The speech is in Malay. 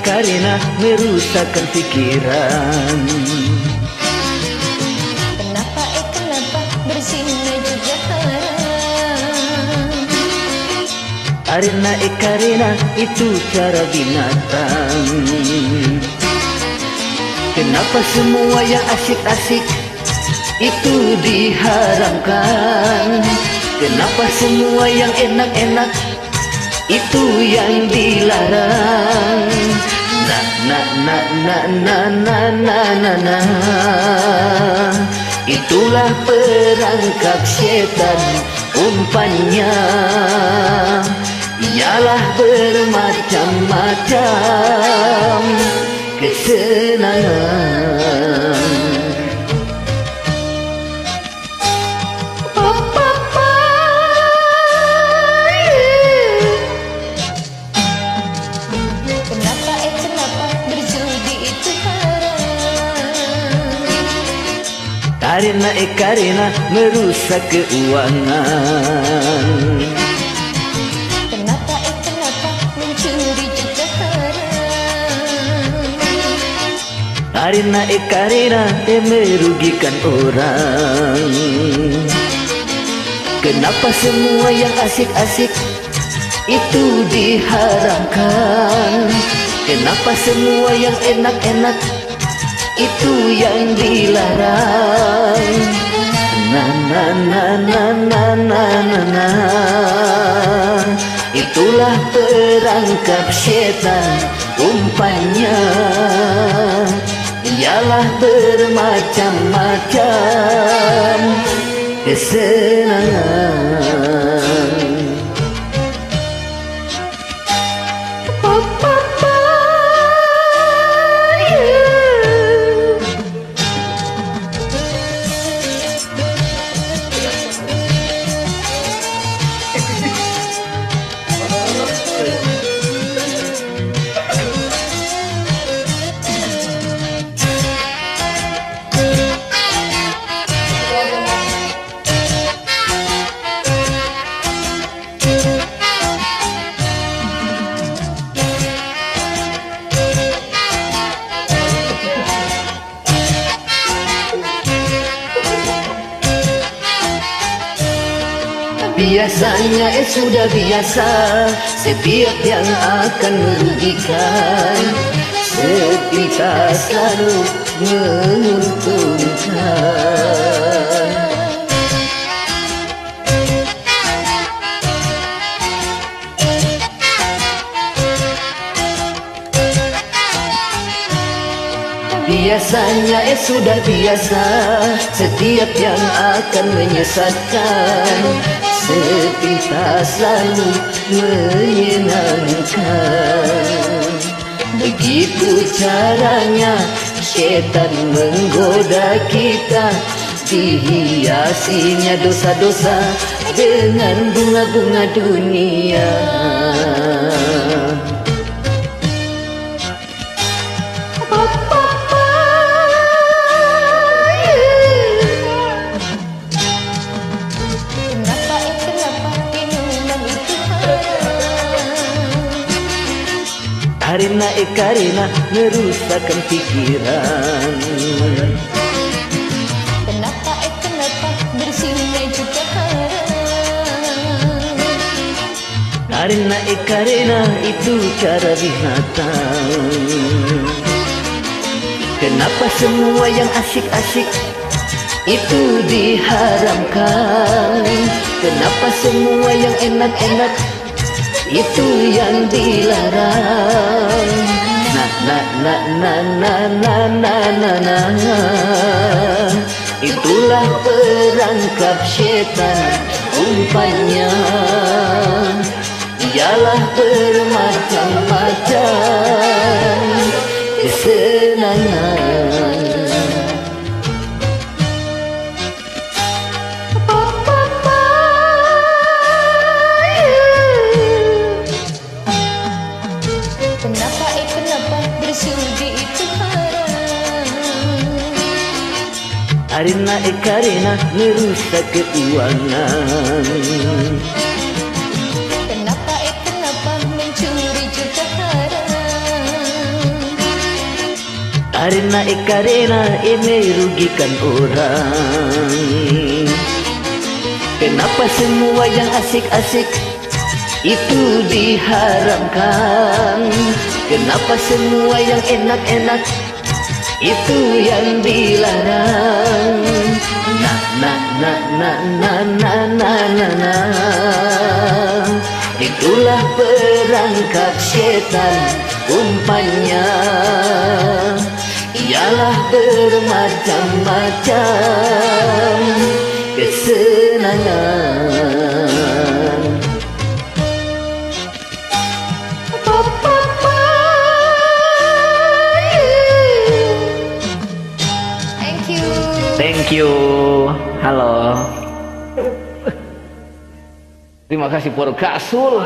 karena merusakkan pikiran. Kenapa berzina juga haram? Karena itu cara binatang. Kenapa semua yang asik-asik itu diharamkan? Kenapa semua yang enak-enak itu yang dilarang? Na. Itulah perangkap setan, umpannya ialah bermacam-macam kesenangan. Kenapa berjudi itu haram? Karena merusak keuangan. Kenapa mencuri juga haram? Karena merugikan orang. Kenapa semua yang asik-asik itu diharamkan? Kenapa semua yang enak-enak itu yang dilarang? Na. Itulah perangkap setan, umpannya ialah bermacam-macam kesenangan. Biasanya sudah biasa, setiap yang akan merugikan sepintas selalu menguntungkan. Biasanya sudah biasa, setiap yang akan menyesatkan sepintas selalu menyenangkan. Begitu caranya setan menggoda kita, dihiasinya dosa-dosa dengan bunga-bunga dunia. Karena merusakkan pikiran. Kenapa berzina juga haram? Karena itu cara binatang. Kenapa semua yang asik-asik itu diharamkan? Kenapa semua yang enak-enak itu yang dilarang? Na. Itulah perangkap setan, umpannya ialah bermacam-macam kesenangan. Kenapa bersudi itu haram? Karena merusak keuangan. Kenapa mencuri juga haram? Karena ini rugikan orang. Kenapa semua yang asik-asik itu diharamkan? Kenapa semua yang enak-enak itu yang dilarang? Na na na na na na na na na. Itulah perangkap setan, umpannya ialah bermacam-macam kesenangan. Thank you. Thank you. Halo. Terima kasih Por Kasul.